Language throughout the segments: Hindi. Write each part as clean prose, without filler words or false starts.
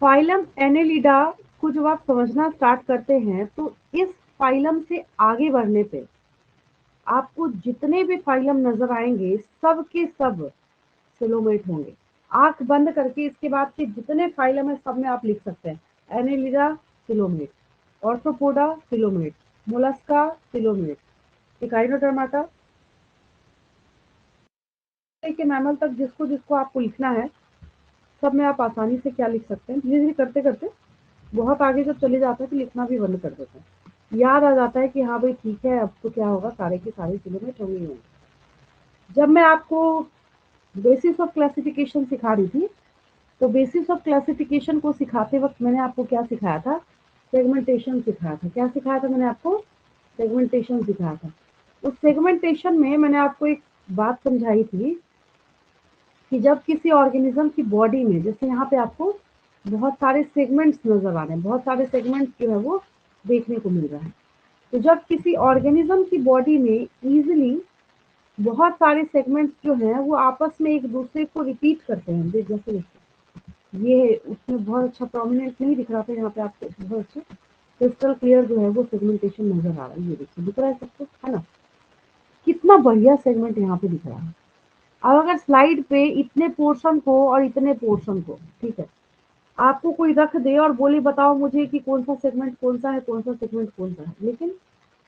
फाइलम एनेलिडा को जब आप समझना स्टार्ट करते हैं तो इस फाइलम से आगे बढ़ने पे आपको जितने भी फाइलम नजर आएंगे सब के सब सिलोमेट होंगे। आंख बंद करके इसके बाद के जितने फाइलम है सब में आप लिख सकते हैं। Annelida coelomate, Arthropoda coelomate, Mollusca coelomate, Echinodermata के मैमल तक जिसको जिसको आपको लिखना है सब में आप आसानी से क्या लिख सकते हैं। धीरे धीरे करते करते बहुत आगे जब चले जाते हैं तो लिखना भी बंद कर देते हैं। याद आ जाता है कि हाँ भाई ठीक है, अब तो क्या होगा, सारे के सारे किलोमीटर होंगे ही होंगे। जब मैं आपको बेसिस ऑफ क्लासिफिकेशन सिखा रही थी तो बेसिस ऑफ क्लासिफिकेशन को सिखाते वक्त मैंने आपको क्या सिखाया था? सेगमेंटेशन सिखाया था। क्या सिखाया था मैंने आपको? सेगमेंटेशन सिखाया था। उस सेगमेंटेशन में मैंने आपको एक बात समझाई थी कि जब किसी ऑर्गेनिज्म की बॉडी में, जैसे यहाँ पे आपको बहुत सारे सेगमेंट्स नजर आ रहे हैं, बहुत सारे सेगमेंट्स जो है वो देखने को मिल रहा है। तो जब किसी ऑर्गेनिज्म की बॉडी में इजीली बहुत सारे सेगमेंट्स जो हैं वो आपस में एक दूसरे को रिपीट करते हैं, जैसे ये उसमें बहुत अच्छा प्रोमिनेंट नहीं दिख रहा था, यहाँ पे आपको बहुत अच्छा क्रिस्टल क्लियर जो है वो सेगमेंटेशन नजर आ रहा है। ये देखिए दिख रहा है सबको, है ना? कितना बढ़िया सेगमेंट यहाँ पे दिख रहा है। अब अगर स्लाइड पे इतने पोर्शन को और इतने पोर्शन को, ठीक है, आपको कोई रख दे और बोले बताओ मुझे कि कौन सा सेगमेंट कौन सा है, कौन सा सेगमेंट कौन सा है, लेकिन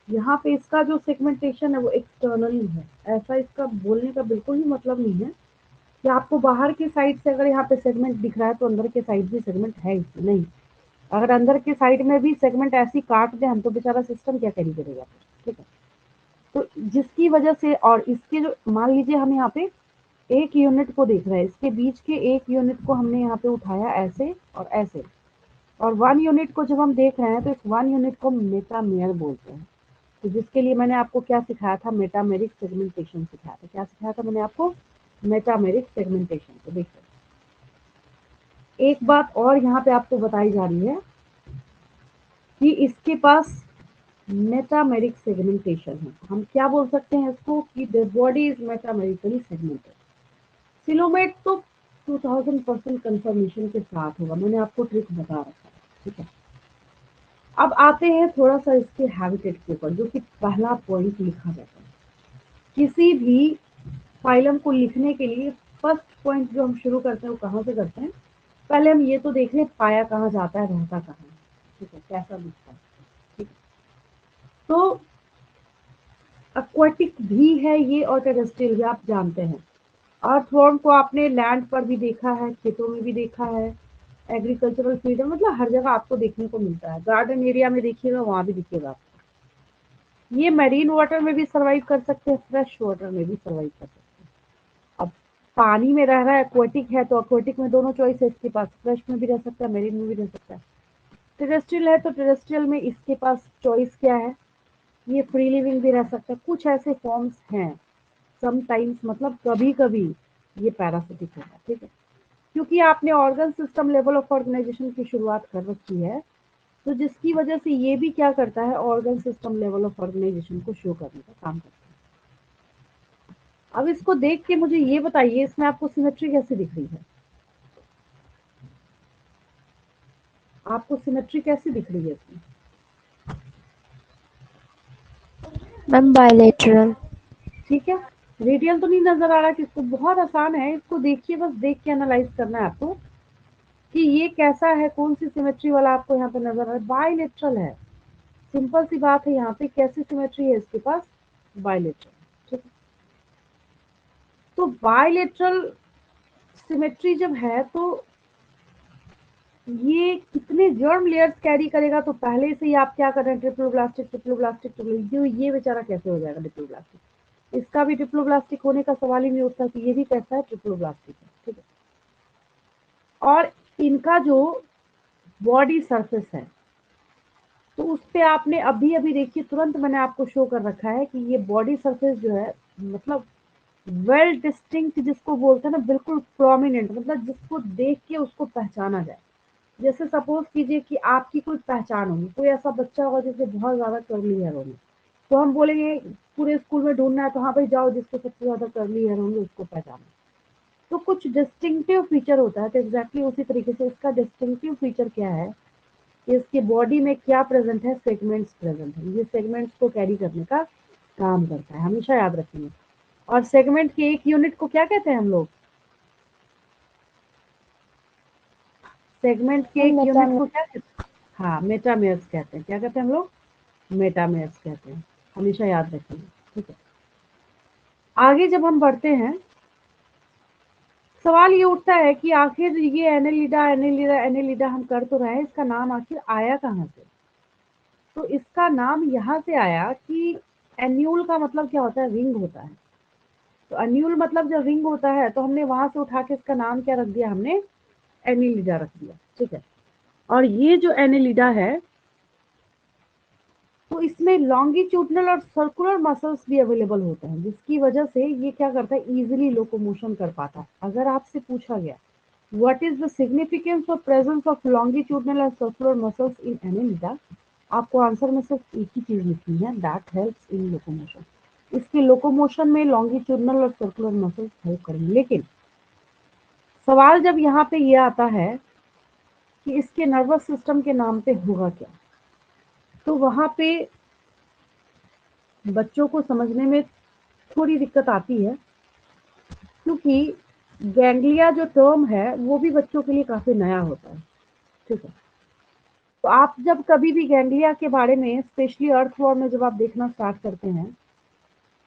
यहाँ पे इसका जो सेगमेंटेशन है वो एक्सटर्नली है। ऐसा इसका बोलने का बिल्कुल भी मतलब नहीं है कि आपको बाहर की साइड से अगर यहाँ पे सेगमेंट दिख रहा है तो अंदर के साइड भी सेगमेंट है इसमें, नहीं। अगर अंदर के साइड में भी सेगमेंट ऐसी काट दे हम तो बेचारा सिस्टम क्या कैरी करेगा, ठीक है। तो जिसकी वजह से, और इसके जो मान लीजिए हम यहाँ पे एक यूनिट को देख रहे हैं, इसके बीच के एक यूनिट को हमने यहाँ पे उठाया ऐसे और ऐसे, और वन यूनिट को जब हम देख रहे हैं तो इस वन यूनिट को मेटामेयर बोलते हैं। तो जिसके लिए मैंने आपको क्या सिखाया था? मेटामेरिक सेगमेंटेशन सिखाया था। क्या सिखाया था मैंने आपको? Metameric segmentation. तो देखो एक बात और यहाँ पे आपको बताई जा रही है कि इसके पास मेटामेरिक सेगमेंटेशन है। हम क्या बोल सकते हैं इसको कि the body is metamerically segmented. Coelomate तो 2000% कंफर्मेशन के साथ होगा, मैंने आपको ट्रिक बता रखा है, ठीक है। अब आते हैं थोड़ा सा इसके हैबिटेट के ऊपर, जो कि पहला पॉइंट लिखा जाता है किसी भी फाइलम को लिखने के लिए। फर्स्ट पॉइंट जो हम शुरू करते हैं वो कहाँ से करते हैं? पहले हम ये तो देख लें पाया कहाँ जाता है, रहता कहाँ है, ठीक है, कैसा दिखता है, ठीक है। तो एक्वाटिक भी है ये और टेरेस्ट्रियल भी, आप जानते हैं। अर्थवॉर्म को आपने लैंड पर भी देखा है, खेतों में भी देखा है, एग्रीकल्चरल फील्ड में, मतलब हर जगह आपको देखने को मिलता है। गार्डन एरिया में देखिएगा वहां भी दिखेगा आपको। ये मैरीन वाटर में भी सर्वाइव कर सकते हैं, फ्रेश वाटर में भी सर्वाइव कर सकते हैं। अब पानी में रह रहा है, एक्वाटिक है, तो एक्वाटिक में दोनों चॉइस है इसके पास, फ्रेश में भी रह सकता है, मैरीन में भी रह सकता है। टेरेस्ट्रियल है तो टेरेस्ट्रियल में इसके पास चॉइस क्या है? ये फ्री लिविंग भी रह सकता है। कुछ ऐसे फॉर्म्स हैं समटाइम्स, मतलब कभी कभी ये पैरासिटिक होगा, ठीक है। क्योंकि आपने organ system level of organization की शुरुआत कर रखी है, तो जिसकी वजह से ये भी क्या करता है, organ system level of organization को शो करने का काम करता है। अब इसको देख के मुझे ये बताइए इसमें आपको सिमेट्री कैसी दिख रही है? आपको सिमेट्री कैसी दिख रही है इसमें? Ma'am bilateral. ठीक है, रेडियल तो नहीं नजर आ रहा कि इसको? बहुत आसान है, इसको देखिए, बस देख के एनालाइज करना है आपको कि ये कैसा है, कौन सी सिमेट्री वाला आपको यहाँ पे नजर आ रहा है। बायलेटरल है, सिंपल सी बात है। यहाँ पे कैसी सिमेट्री है इसके पास? बायलेटरल, ठीक है। तो बायलेटरल सिमेट्री जब है तो ये कितने जर्म लेयर्स कैरी करेगा? तो पहले से ही आप क्या कर रहे हैं, ट्रिप्लोब्लास्टिक ट्रिप्लोब्लास्टिक ट्रिप्लोब्लास्टिक, ये बेचारा कैसे हो जाएगा डिप्लोब्लास्टिक? इसका भी ट्रिप्लोब्लास्टिक होने का सवाल ही नहीं उठता कि ये भी कैसा है, ट्रिप्लोब्लास्टिक है, ठीक है। और इनका जो बॉडी सरफेस है तो उस पे आपने अभी अभी देखिए तुरंत मैंने आपको शो कर रखा है कि ये बॉडी सरफेस जो है, मतलब वेल डिस्टिंक्ट जिसको बोलते हैं ना, बिल्कुल प्रोमिनेंट, मतलब जिसको देख के उसको पहचाना जाए। जैसे सपोज कीजिए कि आपकी कोई पहचान होगी, कोई ऐसा बच्चा होगा जिससे बहुत ज्यादा कर्ली हेयर होंगे, तो हम बोलेंगे पूरे स्कूल में ढूंढना है तो हाँ भाई जाओ जिसको सबसे ज्यादा कर्ली हेयर होंगे उसको पहचानो। तो कुछ डिस्टिंक्टिव फीचर होता है, तो एग्जैक्टली उसी तरीके से इसका डिस्टिंक्टिव फीचर क्या है, इसकी बॉडी में क्या प्रेजेंट है, सेगमेंट्स प्रेजेंट है। ये सेगमेंट्स को कैरी करने का काम करता है, हमेशा याद रखेंगे। और सेगमेंट के एक यूनिट को क्या कहते हैं हम लोग, सेगमेंट के एक यूनिट को क्या कहते हैं, हाँ मेटामेर्स कहते हैं। क्या कहते हैं हम लोग, मेटामेर्स कहते हैं, हमेशा याद रखेंगे। ठीक है, आगे जब हम बढ़ते हैं, सवाल ये उठता है कि आखिर ये एनेलिडा एनेलिडा एनेलिडा हम कर तो रहे हैं, इसका नाम आखिर आया कहाँ से। तो इसका नाम यहाँ से आया कि एन्यूल का मतलब क्या होता है, रिंग होता है। तो एन्यूल मतलब जब रिंग होता है तो हमने वहां से उठा के इसका नाम क्या रख दिया, हमने एनेलिडा रख दिया। ठीक है, और ये जो एनेलिडा है तो इसमें लॉन्गिट्यूडनल और सर्कुलर मसल्स भी अवेलेबल होते हैं, जिसकी वजह से ये क्या करता है, इजीली लोकोमोशन कर पाता है। अगर आपसे पूछा गया what is the significance of presence of longitudinal and circular muscles in Annelida, आपको आंसर में सिर्फ एक ही चीज लिखनी है, दैट हेल्प्स इन लोकोमोशन। इसकी लोकोमोशन में लॉन्गिट्यूडनल और सर्कुलर मसल्स हेल्प करेंगे। लेकिन सवाल जब यहाँ पे ये आता है कि इसके नर्वस सिस्टम के नाम पे होगा क्या, तो वहां पे बच्चों को समझने में थोड़ी दिक्कत आती है, क्योंकि गैंग्लिया जो टर्म है वो भी बच्चों के लिए काफी नया होता है। ठीक है, तो आप जब कभी भी गैंग्लिया के बारे में, स्पेशली अर्थवॉर्म में जब आप देखना स्टार्ट करते हैं,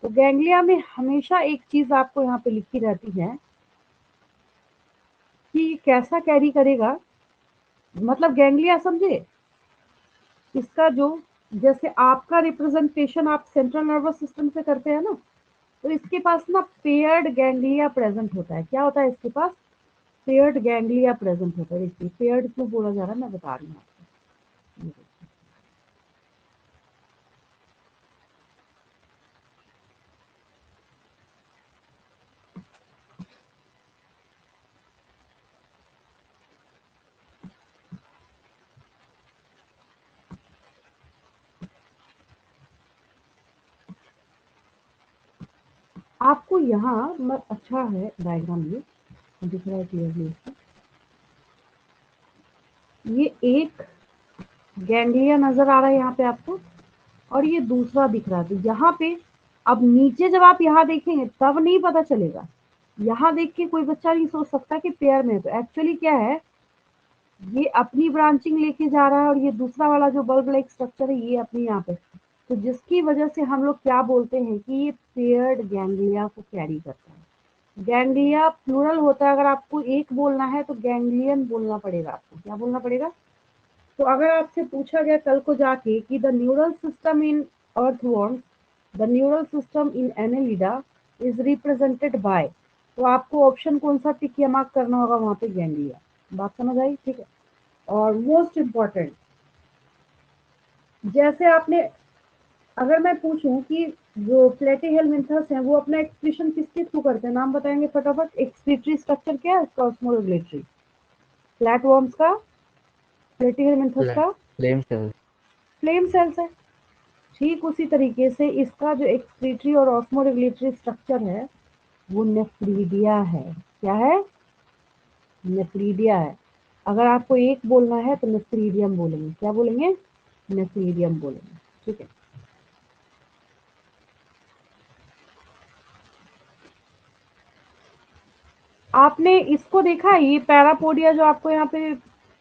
तो गैंग्लिया में हमेशा एक चीज आपको यहाँ पे लिखी रहती है कि कैसा कैरी करेगा। मतलब गैंग्लिया समझे, इसका जो, जैसे आपका रिप्रेजेंटेशन आप सेंट्रल नर्वस सिस्टम से करते हैं ना, तो इसके पास ना पेयर्ड गैंग्लिया प्रेजेंट होता है। क्या होता है इसके पास, पेयर्ड गैंग्लिया प्रेजेंट होता है। देखिए पेयर्ड क्यों बोला जा रहा है, मैं बता रही हूँ आपको। आपको यहाँ अच्छा है डायग्राम, ये दिख रहा है क्लियरली इसका। ये एक गैंग्लिया नजर आ रहा है यहाँ पे आपको, और ये दूसरा दिख रहा है। तो यहाँ पे अब नीचे जब आप यहाँ देखेंगे तब नहीं पता चलेगा, यहाँ देख के कोई बच्चा नहीं सोच सकता कि पेयर में है। तो एक्चुअली क्या है, ये अपनी ब्रांचिंग लेके जा रहा है, और ये दूसरा वाला जो बल्ब लाइक स्ट्रक्चर है ये अपनी यहाँ पे, तो जिसकी वजह से हम लोग क्या बोलते हैं कि ये पेयर्ड गैंग्लिया को कैरी करता है। गैंग्लिया प्लूरल होता है, अगर आपको एक बोलना है तो गैंग्लियन बोलना पड़ेगा आपको। क्या बोलना पड़ेगा, तो अगर आपसे पूछा गया कल को जाके कि the neural system in earthworms, the neural system in Annelida is represented by, तो आपको ऑप्शन कौन सा टिक या मार्क करना होगा, वहां पे गैंग्लिया। बात समझ आई, ठीक है। और मोस्ट इम्पॉर्टेंट, जैसे आपने, अगर मैं पूछूं कि जो प्लेटीहेलमिन्थस हैं वो अपना एक्सक्रीशन किसके थ्रू करते हैं, नाम बताएंगे फटाफट। एक्सक्रीटरी स्ट्रक्चर क्या है इसका, ऑस्मोरेगुलेटरी। फ्लैटवर्म्स का, प्लेटीहेलमिन्थस का फ्लेम सेल्स। फ्लेम सेल्स है। ठीक उसी तरीके से इसका जो एक्सक्रीटरी और ऑस्मोरेगुलेटरी स्ट्रक्चर है वो नेफ्रीडिया है। क्या है, नेफ्रीडिया है। अगर आपको एक बोलना है तो नेफ्रीडियम बोलेंगे। क्या बोलेंगे, नेफ्रीडियम बोलेंगे। ठीक है, आपने इसको देखा है, ये पैरापोडिया जो आपको यहाँ पे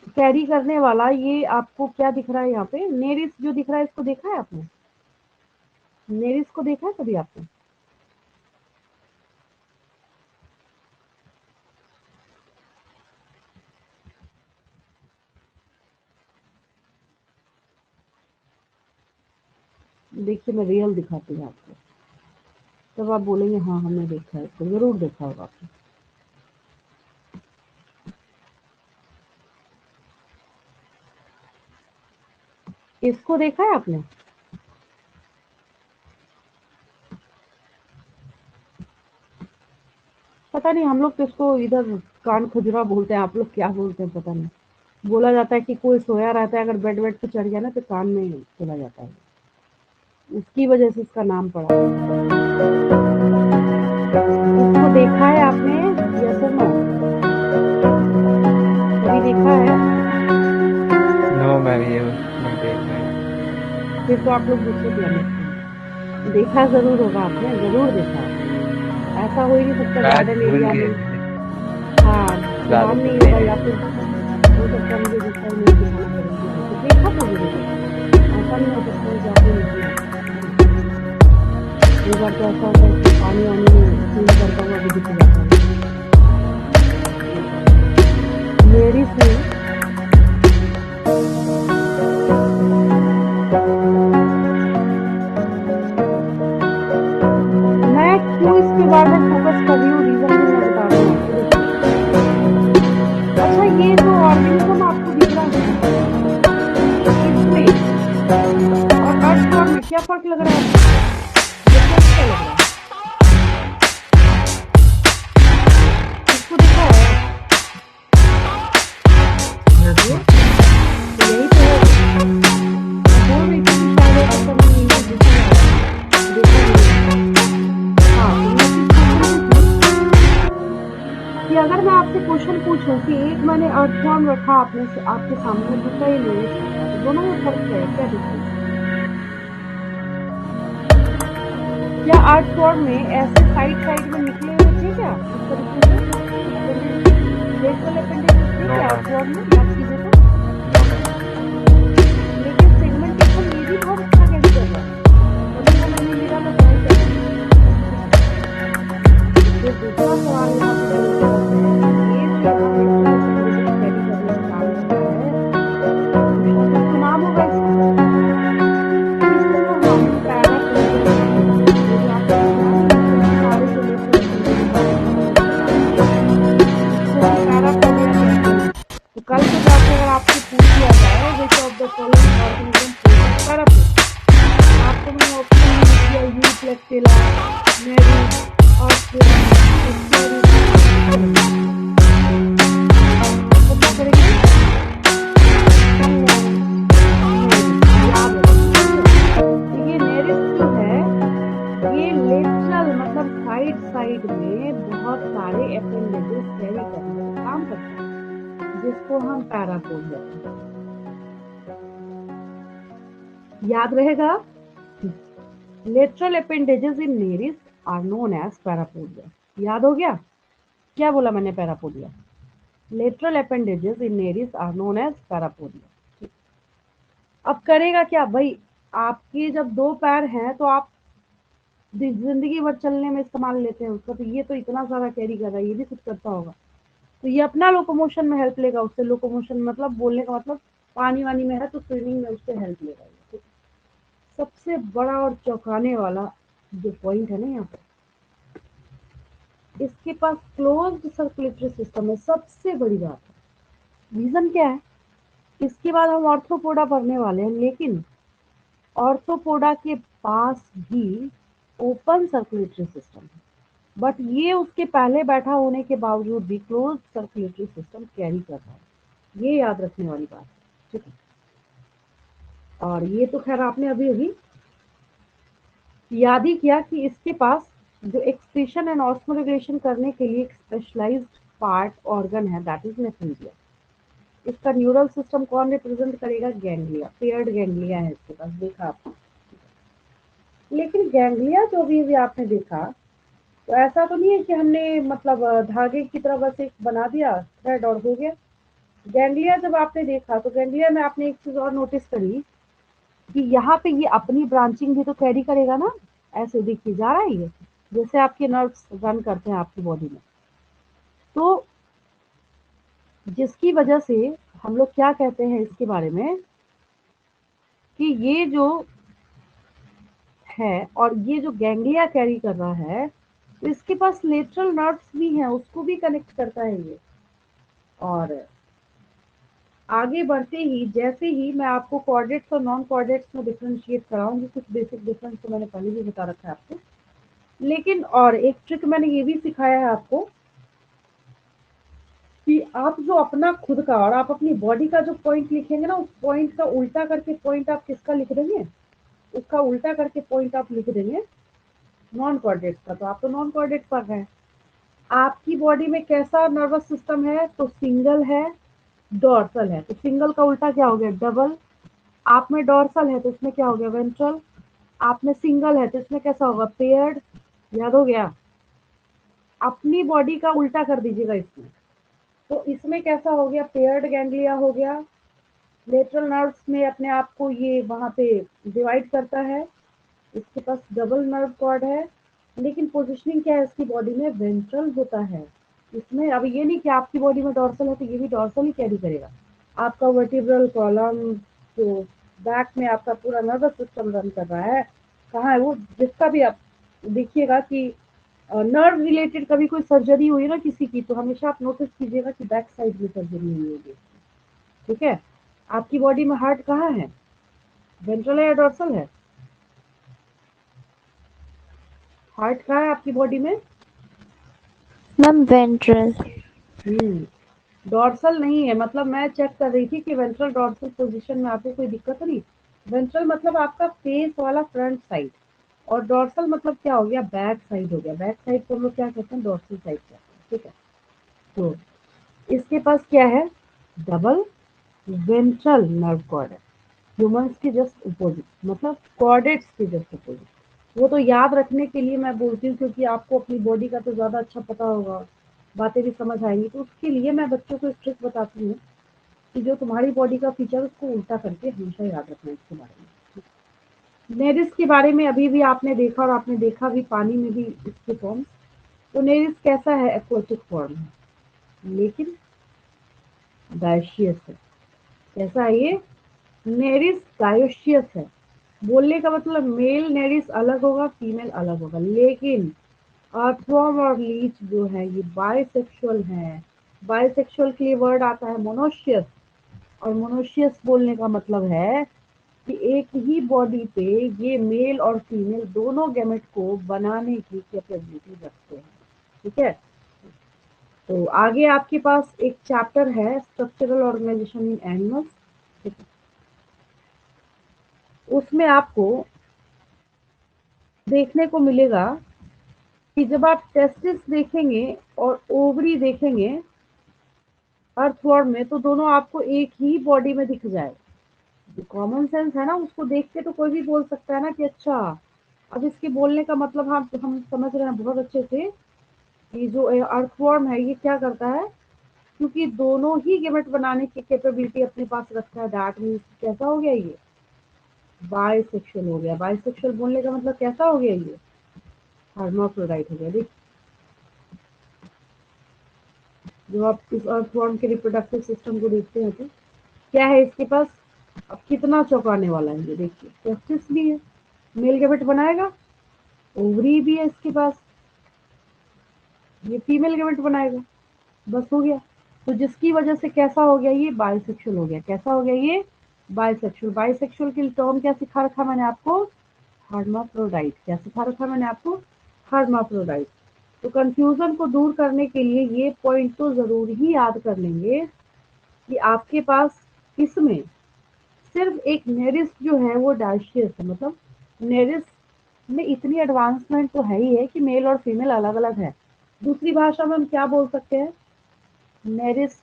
कैरी करने वाला, ये आपको क्या दिख रहा है यहाँ पे, नेरिस जो दिख रहा है, इसको देखा है आपने, नेरिस को देखा है कभी आपने। देखिए मैं रियल दिखाती हूँ आपको, तब आप बोलेंगे हाँ हमने देखा है, तो जरूर देखा होगा आपने। इसको देखा है आपने, पता नहीं, हम लोग तो इसको इधर कान खुजरा बोलते हैं, आप लोग क्या बोलते हैं पता नहीं। बोला जाता है कि कोई सोया रहता है, अगर बेड पे चढ़ गया ना तो कान में चला जाता है, उसकी वजह से इसका नाम पड़ा। इसको देखा है आपने, यस और नो। फिर तो आप लोग दूसरे प्लेनेट पे देखा जरूर होगा आपने, जरूर देखा। ऐसा हो ही नहीं सकता शायद गार्डन भूल एरिया गए में। थे, हाँ, ज्यादा ध्यान तो नहीं थे होगा नहीं। या फिर हो सकता है मुझे जिस टाइम नहीं दिखाना करेंगे, तो देखा तो जरूर होगा। ऐसा नहीं हो सकता है कि आपने नहीं देखा, है ना? कई बार तो ऐसा होता है कि पानी वानी में स्विम करता हुआ भी दिख जाता है मुझे। मेरी स्विम मैं क्यों इसके बारे में फोकस कर रही हूँ, रीजन भी मैं बता रही हूँ आपको। देखिए, अच्छा ये जो ऑर्गेनिज्म आपको दिख रहा है इसमें और अर्थ फॉर्म में क्या फर्क लग रहा है आपको? डिफरेंस क्या लग रहा है? इसको देखा है? देखिए, तो यही तो है वो। मैं बोल रही थी कि शायद हो सकता है मैंने इमेज देखी है, देखा जरूर है। हाँ, तो मैं चीज पूछ रही थी कि अगर मैं आपसे क्वेश्चन पूछूं कि एक मैंने अर्थ फॉर्म रखा आपके सामने, दूसरा ये नेरिस्ट रखा, तो दोनों में फर्क क्या है, क्या डिफरेंस है? क्या अर्थ फॉर्म में ऐसे साइड साइड में निकले हुए थे क्या इस तरीके से अपेंडेजेस, लेटरल अपेंडेजेस थे नो क्या अर्थ मैम, फॉर्म में? याद कीजिए तो। No ma'am. लेकिन सेगमेंटेशन ये भी बहुत अच्छा कैरी कर रहा है, तभी वो मैंने लिया, मैं ट्राई कर रही हूँ। तो फिर दूसरा सवाल यहाँ पे जो उठता है कि ये जो यहाँ लेटरल अपेंडेजेस कैरी करने का काम कर रहा है, तो शायद तो नाम होगा इसका, इसको हम पैरापोडिया कहते हैं। ये जो आपको दिख रहा है ना नीचे में सारे जो लेटरल अपेंडेजेस आपके सामने नजर आ रहे हैं, इसको हम पैरापोडिया कहते हैं। तो कल को जाके अगर आपसे पूछ लिया जाए which of the following organism possess parapod, आपको मैंने ऑप्शन भी लिख दिया, यूप्लेक्टिला, नेरिस, ऑस्ट्रियम, एस्केरिस, क्या लगेगा? तो क्या करेंगे? कौन? नेरिस, याद रखना, ठीक है? तो ये नेरिस जो है ये लेटरल मतलब साइड साइड में बहुत सारे अपेंडेजेस कैरी करने का काम करता है, जिसको हम पैरापोडिया कहते हैं। याद रहेगा? Lateral appendages in Nereis are known as parapodia. याद हो गया? क्या बोला मैंने? Parapodia. Lateral appendages in Nereis are known as parapodia. अब करेगा क्या भाई? आपके जब दो पैर हैं तो आप जिंदगी भर चलने में इस्तेमाल लेते हैं उसका, तो ये तो इतना सारा कैरी कर रहा है, ये भी कुछ करता होगा, तो ये अपना लोकोमोशन में हेल्प लेगा उससे। लोकोमोशन मतलब बोलने का मतलब पानी वानी में है तो स्विमिंग में उससे हेल्प लेगा ये। ठीक? सबसे बड़ा और चौंकाने वाला जो पॉइंट है ना यहाँ पे, इसके पास क्लोज्ड सर्कुलेटरी सिस्टम है, सबसे बड़ी बात है। रीजन क्या है? इसके बाद हम ऑर्थोपोडा पढ़ने वाले हैं, लेकिन ऑर्थोपोडा के पास भी ओपन सर्कुलेटरी सिस्टम है, बट ये उसके पहले बैठा होने के बावजूद भी क्लोज सर्कुलेटरी सिस्टम कैरी कर रहा है। ये याद रखने वाली बात है, ठीक है? और ये तो खैर आपने अभी अभी याद ही किया कि इसके पास जो एक्सक्रीशन एंड ऑस्मोरेगुलेशन करने के लिए एक स्पेशलाइज्ड पार्ट ऑर्गन है, दैट इज नेफ्रिजिया। इसका न्यूरल सिस्टम कौन रिप्रेजेंट करेगा? गैंग्लिया, पेयर्ड गैंग्लिया है इसके पास, देखा आपने। लेकिन गैंग्लिया जो भी आपने देखा, तो ऐसा तो नहीं है कि हमने मतलब धागे की तरह बस एक बना दिया थ्रेड और हो गया। गैंग्लिया जब आपने देखा तो गैंग्लिया में आपने एक चीज और नोटिस करी कि यहाँ पे ये अपनी ब्रांचिंग भी तो कैरी करेगा ना। ऐसे देखिए जा रहा है ये, जैसे आपके नर्व्स रन करते हैं आपकी बॉडी में, तो जिसकी वजह से हम लोग क्या कहते हैं इसके बारे में कि ये जो है और ये जो गैंग्लिया कैरी कर रहा है, तो इसके पास लेटरल नर्व्स भी हैं, उसको भी कनेक्ट करता है ये। और आगे बढ़ते ही जैसे ही मैं आपको कोऑर्डिनेट्स और नॉन कोऑर्डिनेट्स में डिफरेंशिएट कराऊंगी, कुछ बेसिक डिफरेंस तो मैंने पहले भी बता रखा है आपको, लेकिन और एक ट्रिक मैंने ये भी सिखाया है आपको कि आप जो अपना खुद का और आप अपनी बॉडी का जो पॉइंट लिखेंगे ना, उस पॉइंट का उल्टा करके पॉइंट आप किसका लिख देंगे? उसका उल्टा करके पॉइंट आप लिख देंगे नॉन कोऑर्डिनेट्स का। तो आप तो नॉन कोऑर्डिनेट पढ़ रहे हैं। आपकी बॉडी में कैसा नर्वस सिस्टम है? तो सिंगल है, डॉर्सल है, तो सिंगल का उल्टा क्या हो गया? डबल, आप में डोर्सल है तो इसमें क्या हो गया, वेंट्रल। आप में सिंगल है तो इसमें कैसा होगा, पेयर्ड। याद हो गया। अपनी बॉडी का उल्टा कर दीजिएगा इसमें, तो इसमें कैसा हो गया, पेयर्ड गैंग्लिया हो गया। लेटरल नर्व्स में अपने आप को ये वहां पे डिवाइड करता है। इसके पास डबल नर्व कॉर्ड है, लेकिन पोजिशनिंग क्या है इसकी बॉडी में, वेंट्रल होता है। इसमें अब ये नहीं कि आपकी बॉडी में डॉर्सल है तो ये भी डॉर्सल ही कैरी करेगा। आपका वर्टिब्रल कॉलम, जो बैक में आपका पूरा नर्वस सिस्टम रन कर रहा है, कहाँ है वो, जिसका भी आप देखिएगा कि नर्व रिलेटेड कभी कोई सर्जरी हुई ना किसी की, तो हमेशा आप नोटिस कीजिएगा कि बैक साइड में सर्जरी हुई होगी। ठीक है। आपकी बॉडी में हार्ट कहाँ है, वेंट्रल है या डॉर्सल है, हार्ट कहाँ है आपकी बॉडी में। Ma'am ventral. डॉर्सल नहीं है, मतलब मैं चेक कर रही थी कि वेंट्रल डॉर्सल पोजीशन में आपको कोई दिक्कत तो नहीं। वेंट्रल मतलब आपका फेस वाला फ्रंट साइड, और डॉर्सल मतलब क्या हो गया, बैक साइड हो गया। बैक साइड को हम लोग क्या कहते हैं, डॉर्सल साइड कहते हैं। ठीक है। तो इसके पास क्या है, डबल वेंट्रल नर्व कॉर्ड है, ह्यूमंस के जस्ट अपोजिट, मतलब कॉर्डेट्स के जस्ट अपोजिट। वो तो याद रखने के लिए मैं बोलती हूँ, क्योंकि आपको अपनी बॉडी का तो ज़्यादा अच्छा पता होगा, बातें भी समझ आएंगी, तो उसके लिए मैं बच्चों को ट्रिक बताती हूँ कि जो तुम्हारी बॉडी का फीचर उसको उल्टा करके हमेशा याद रखना इसके बारे में। नेरिस के बारे में अभी भी आपने देखा, और आपने देखा भी पानी में भी इसके फॉर्म। तो नेरिस कैसा है, एक्वाटिक फॉर्म है, लेकिन डायशियस है। कैसा है ये, नेरिस डायोशियस है। बोलने का मतलब मेल नेरिस अलग होगा, फीमेल अलग होगा, लेकिन अर्थवर्म और लीच जो है ये बाइसेक्सुअल है। बाइसेक्सुअल के लिए वर्ड आता है मोनोशियस, और मोनोशियस बोलने का मतलब है कि एक ही बॉडी पे ये मेल और फीमेल दोनों गैमेट को बनाने की कैपेबिलिटी रखते हैं। ठीक है। तो आगे आपके पास एक चैप्टर है, स्ट्रक्चरल ऑर्गेनाइजेशन इन एनिमल्स। उसमें आपको देखने को मिलेगा कि जब आप टेस्टिस देखेंगे और ओवरी देखेंगे अर्थवर्म में, तो दोनों आपको एक ही बॉडी में दिख जाए। जो कॉमन सेंस है ना, उसको देख के तो कोई भी बोल सकता है ना कि अच्छा, अब इसके बोलने का मतलब हम समझ रहे हैं बहुत अच्छे से कि जो अर्थवर्म है ये क्या करता है, क्योंकि दोनों ही गेमेट बनाने की कैपेबिलिटी अपने पास रखता है, दैट मीन्स कैसा हो गया ये, बाइसेक्सुअल हो गया। बाइसेक्सुअल बोलने का मतलब कैसा हो गया ये, हर्माफ्रोडाइट हो गया। देख, जब आप इस अर्थवर्म के रिप्रोडक्टिव सिस्टम को देखते हैं तो क्या है इसके पास, अब कितना चौंकाने वाला है ये देखिए, टेस्टिस भी है, मेल गैमेट बनाएगा, ओवरी भी है इसके पास, ये फीमेल गैमेट बनाएगा, बस हो गया। तो जिसकी वजह से कैसा हो गया, ये बाइसेक्सुअल हो गया। कैसा हो गया ये, बाइसेक्सुअल। बाइसेक्सुअल की टर्म क्या सिखा रखा मैंने आपको, हर्माफ्रोडाइट। क्या सिखा रखा मैंने आपको, हर्माफ्रोडाइट। तो कंफ्यूजन को दूर करने के लिए ये पॉइंट तो जरूर ही याद कर लेंगे कि आपके पास इसमें सिर्फ एक नेरिस जो है वो डायशियस है, मतलब नेरिस में इतनी एडवांसमेंट तो है ही है कि मेल और फीमेल अलग अलग है। दूसरी भाषा में हम क्या बोल सकते हैं, Nereis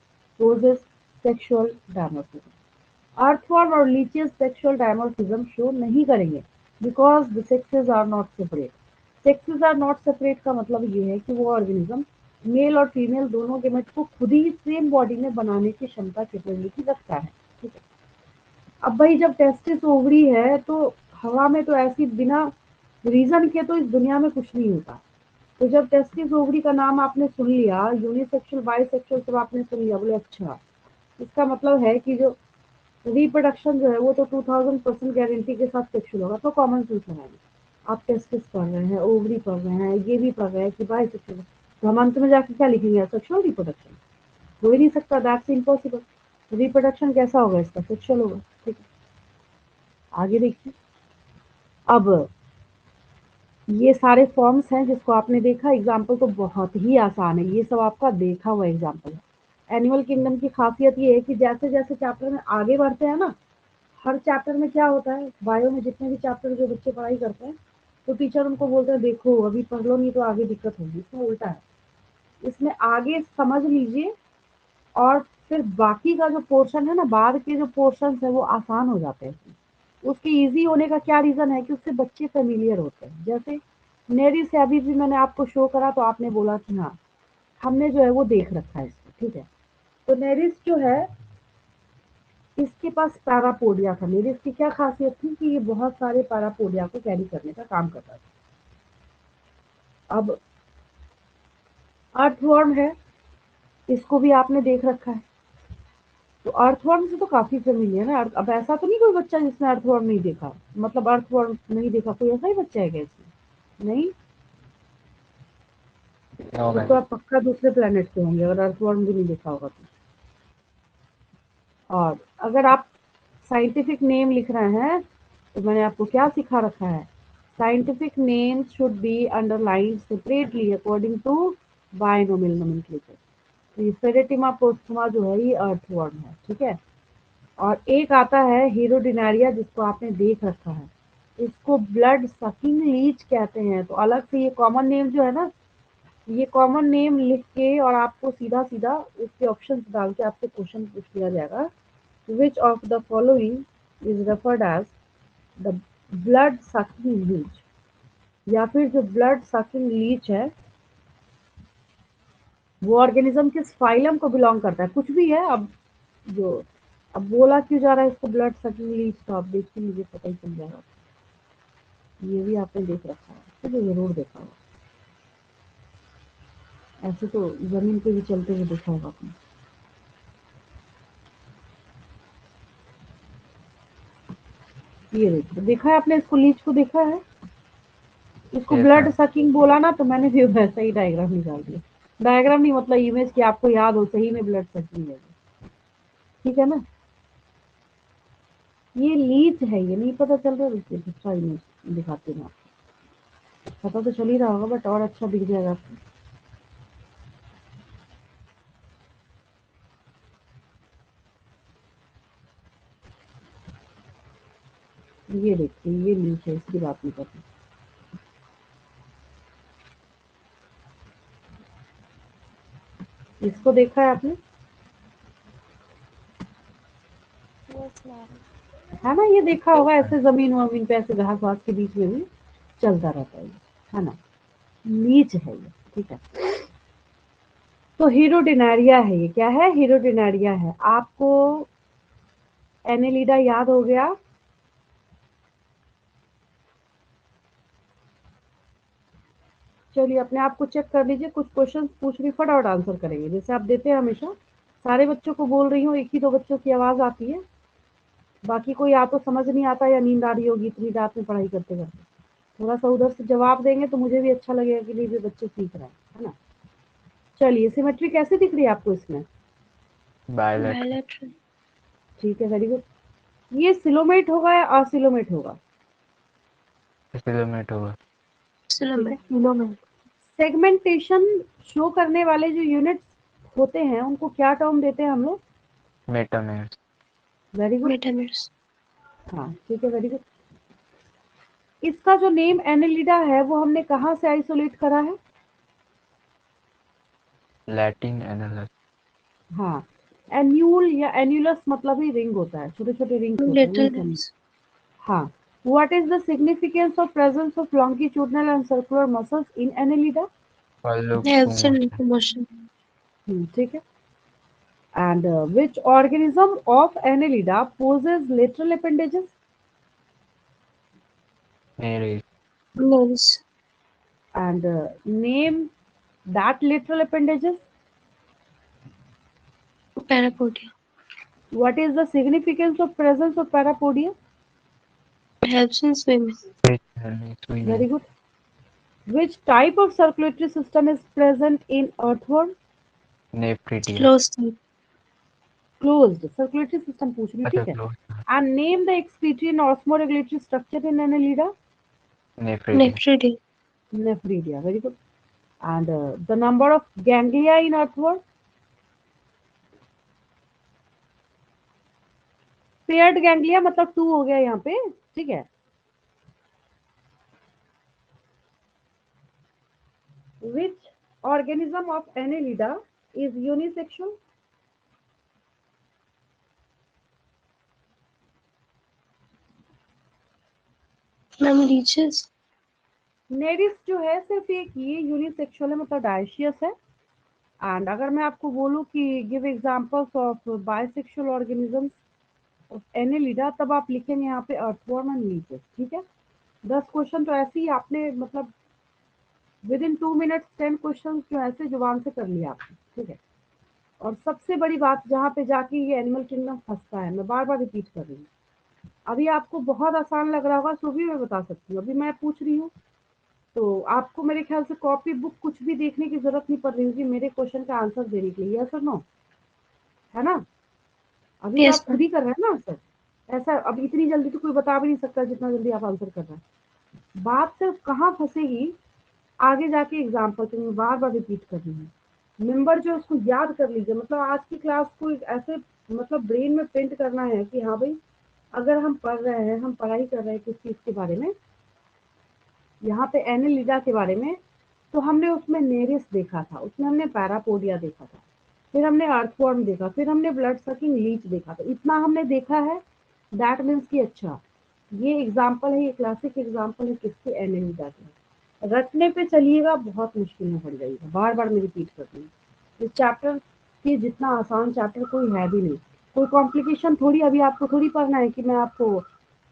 possess sexual dimorphism. Earthworm और लीचेस सेक्सुअल डायमोर्फिज्म शो नहीं करेंगे, because the sexes are not separate. Sexes are not separate का मतलब ये है कि वो ऑर्गेनिज्म मेल और फीमेल दोनों गेमेट को खुद ही सेम बॉडी में बनाने की क्षमता, कैपेबिलिटी रखता है। ठीक है। अब भाई जब टेस्टिस ओवरी है तो हवा में तो ऐसी बिना रीजन के तो इस दुनिया में कुछ नहीं होता। तो जब टेस्टिस ओवरी का नाम आपने सुन लिया, यूनिसेक्सुअल बाइसेक्सुअल सब आपने सुन लिया, बोले अच्छा, इसका मतलब है कि जो रिप्रोडक्शन जो है वो तो 2000% गारंटी के साथ सेक्सुअल होगा। तो कॉमन सेंस लगाएंगे, आप टेस्टिस पढ़ रहे हैं, ओवरी पढ़ रहे हैं, ये भी पढ़ रहे हैं कि बाइसेक्सुअल, तो हम अंत में जाके क्या लिखेंगे, सेक्सुअल रिप्रोडक्शन। हो ही नहीं सकता, दैट्स इम्पॉसिबल। रिप्रोडक्शन कैसा होगा इसका, सेक्सुअल होगा। ठीक है। आगे देखिए। अब ये सारे फॉर्म्स हैं जिसको आपने देखा, एग्जाम्पल तो बहुत ही आसान है, ये सब आपका देखा हुआ एग्जाम्पल है। एनिमल किंगडम की खासियत ये है कि जैसे जैसे चैप्टर में आगे बढ़ते हैं ना, हर चैप्टर में क्या होता है, बायो में जितने भी चैप्टर जो बच्चे पढ़ाई करते हैं, तो टीचर उनको बोलते हैं देखो अभी पढ़ लो नहीं तो आगे दिक्कत होगी। इसमें उल्टा है, इसमें आगे समझ लीजिए और फिर बाकी का जो पोर्शन है ना, बाद के जो पोर्शन है वो आसान हो जाते हैं। उसके इजी होने का क्या रीजन है कि उससे बच्चे फेमिलियर होते हैं। जैसे नेरी से अभी भी मैंने आपको शो करा तो आपने बोला कि हाँ हमने जो है वो देख रखा है इसको, ठीक है। तो नेरिस जो है इसके पास पैरापोडिया था। नेरिस की क्या खासियत थी कि ये बहुत सारे पैरापोडिया को कैरी करने का काम करता था। अब अर्थवर्म है, इसको भी आपने देख रखा है, तो अर्थवर्म से तो काफी फेमिलियर है। अब ऐसा तो नहीं कोई बच्चा जिसने अर्थवर्म नहीं देखा, मतलब अर्थवर्म नहीं देखा, कोई ऐसा ही बच्चा है क्या इसमें? नहीं, नो फिर मैम। तो आप पक्का दूसरे प्लेनेट से होंगे अगर अर्थवर्म भी नहीं देखा होगा तो। और अगर आप साइंटिफिक नेम लिख रहे हैं तो मैंने आपको क्या सिखा रखा है, scientific name should be underlined separately according to binomial nomenclature. तो ये फेरेटिमा पोस्टुमा जो है ये अर्थवर्म है, ठीक है। और एक आता है हीरोडिनारिया जिसको आपने देख रखा है, इसको ब्लड सकिंग लीच कहते हैं। तो अलग से ये कॉमन नेम जो है ना, ये कॉमन नेम लिख के और आपको सीधा सीधा इसके ऑप्शंस डाल के आपसे क्वेश्चन पूछ लिया जाएगा, which of the following is referred as the blood sucking leech, या फिर जो ब्लड सकिंग लीच है वो ऑर्गेनिज्म किस फाइलम को बिलोंग करता है, कुछ भी है। जो अब बोला क्यों जा रहा है इसको ब्लड सकिंग लीच, तो आप देखिए मुझे पता ही चल जाएगा। ये भी आपने देख रखा है, चलो जरूर देखा होगा, ऐसे तो जमीन पे भी चलते हुए देखा होगा आपने। ये देखो, देखा है आपने इसको, लीच को देखा है, इसको यस ब्लड मैम। सकिंग बोला ना तो मैंने भी वैसा ही डायग्राम निकाल दिया। डायग्राम नहीं मतलब इमेज की आपको याद हो सही में ब्लड सकिंग है, ठीक है ना। ये लीच है, ये नहीं पता चल रहा, रुकिए दूसरा इमेज दिखाती हूँ आपको, पता तो चल ही रहा होगा बट और अच्छा दिख जाएगा आपको। ये देखिए ये लीच है, इसकी बात नहीं करती। इसको देखा है आपने, Yes, ma'am. है ना, ये देखा होगा, ऐसे जमीन वमीन पे ऐसे घास वास के बीच में भी चलता रहता है ये, है ना। लीच है ये, ठीक है। तो हीरोडिनारिया है, ये क्या है, हीरोडिनारिया है। आपको एनेलिडा याद हो गया, चलिए अपने आप को चेक कर लीजिए, कुछ क्वेश्चन पूछ रही फटाफट आंसर करेंगे जैसे आप देते हैं हमेशा। सारे बच्चों को बोल रही हूँ, एक ही दो बच्चों की आवाज आती है, बाकी को या तो समझ नहीं आता या नींद आ रही होगी इतनी रात में पढ़ाई करते करते। थोड़ा सा उधर से जवाब देंगे तो मुझे भी अच्छा लगेगा कि नहीं भी बच्चे सीख रहे हैं, है ना। चलिए सिमेट्री कैसे दिख रही है आपको इसमें? बायोलेट्रल। Bilateral. ठीक है, वेरी गुड। ये सिलोमेट होगा या असिलोमेट होगा? किलोमीटर होगा। ठीक है। Kilometer. सेगमेंटेशन शो करने वाले जो यूनिट्स होते हैं उनको क्या टर्म देते हैं हम लोग? मेटामेर्स। Very good. Metamers. हाँ ठीक है, वेरी गुड। इसका जो नेम एनेलिडा है वो हमने कहाँ से आइसोलेट करा है? लैटिन एनालस। हाँ, एन्यूल या एन्यूलस मतलब ही रिंग होता है, छोटे छोटे रिंग्स होते हैं, वही Little से। rings. हाँ, what is the significance of presence of longitudinal and circular muscles in annelida? Follow Helps in motion. locomotion. ठीक है। And which organism of annelida possesses lateral appendages? मेरे Nails. And name that lateral appendages. Parapodia. What is the significance of presence of parapodia? Helps in swimming. Very swimming. good. Which type of circulatory system is present in earthworm? Nephridia. Close type. Closed circulatory system पूछ रही हूँ, अच्छा ठीक है। Close. And name the excretory and osmoregulatory structure in annelida. Nephridia. Nephridia. Nephridia, very good. And the number of ganglia in earthworm. Paired ganglia मतलब 2 हो गया यहाँ पे, ठीक है। Which organism of annelida is unisexual? Ma'am leeches. Nereis जो है सिर्फ एक ये यूनिसेक्सुअल है, मतलब डायशियस है। एंड अगर मैं आपको बोलूँ कि give examples of bisexual organisms of Annelida, तब आप लिखेंगे यहाँ पे अर्थवर्म एंड लीचेस। ठीक है, 10 क्वेश्चन तो ऐसे ही आपने मतलब विद इन 2 मिनट्स 10 क्वेश्चन जो ऐसे जुबान से कर लिया आपने। ठीक है, और सबसे बड़ी बात जहाँ पे जाके ये एनिमल किंगडम फंसता है, मैं बार बार रिपीट कर रही हूँ। अभी आपको बहुत आसान लग रहा होगा, तो भी मैं बता सकती हूँ। अभी मैं पूछ रही हूँ तो आपको मेरे ख्याल से कॉपी बुक कुछ भी देखने की जरूरत नहीं पड़ रही होगी मेरे क्वेश्चन का आंसर देने के लिए, यस और नो, है ना? अभी तो यस आप खुद मैम। ही कर रहे हैं ना आंसर। ऐसा अब इतनी जल्दी तो कोई बता भी नहीं सकता जितना जल्दी आप आंसर कर रहे हैं। बात सिर्फ कहाँ फंसेगी, आगे जाके एग्जाम्पल तो मैं बार बार रिपीट कर रही हूँ। नंबर जो उसको याद कर लीजिए, मतलब आज की क्लास को एक ऐसे मतलब ब्रेन में प्रिंट करना है कि हाँ भाई, अगर हम पढ़ रहे हैं, हम पढ़ाई कर रहे हैं किस चीज के बारे में, यहाँ पे एनेलिडा के बारे में, तो हमने उसमें नेरिस देखा था, उसमें हमने पैरापोडिया देखा था, फिर हमने अर्थवर्म देखा, फिर हमने ब्लड सकिंग लीच देखा था। इतना हमने देखा है, दैट मीन्स कि अच्छा ये एग्जाम्पल है, ये क्लासिक एग्जाम्पल है किसके, एनेलिडा के। रटने पे चलिएगा बहुत मुश्किल में पड़ जाइएगा, बार बार मैं रिपीट कर रही हूँ। इस चैप्टर के जितना आसान चैप्टर कोई है भी नहीं, कोई कॉम्प्लिकेशन थोड़ी, अभी आपको थोड़ी पढ़ना है कि मैं आपको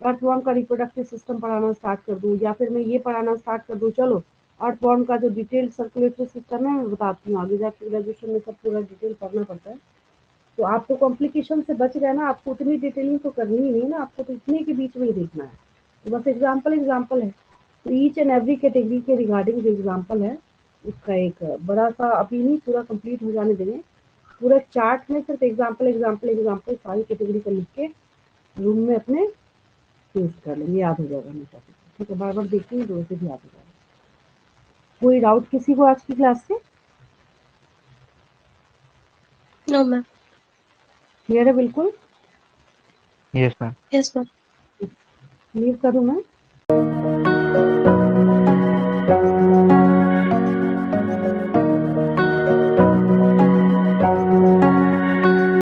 अर्थवर्म का रिप्रोडक्टिव सिस्टम पढ़ाना स्टार्ट कर दूँ, या फिर मैं ये पढ़ाना स्टार्ट कर दूँ। चलो अर्थवर्म का जो डिटेल सर्कुलेटरी सिस्टम है मैं बताती हूँ, आगे जाके ग्रेजुएशन में सब पूरा डिटेल पढ़ना पड़ता है। तो आपको कॉम्प्लिकेशन से बच गए ना, आपको उतनी डिटेलिंग तो करनी ही नहीं ना, आपको तो इतने के बीच में ही देखना है। तो बस एग्जाम्पल एग्जाम्पल है, तो ईच एंड एवरी कैटेगरी के रिगार्डिंग जो एग्जाम्पल है उसका एक बड़ा सा, अभी नहीं पूरा कंप्लीट हो जाने देंगे, पूरा चार्ट में सिर्फ एग्जाम्पल एग्जाम्पल एग्जाम्पल सारी कैटेगरी को लिख के रूम में अपने पेस्ट कर लेंगे, याद हो जाएगा हमेशा। ठीक है, बार बार देखेंगे तो उसे भी याद हो जाएगा। कोई डाउट किसी को आज की क्लास से? No ma'am. क्लियर है बिल्कुल? Yes, ma'am. Yes ma'am. Clear करूँ मैं?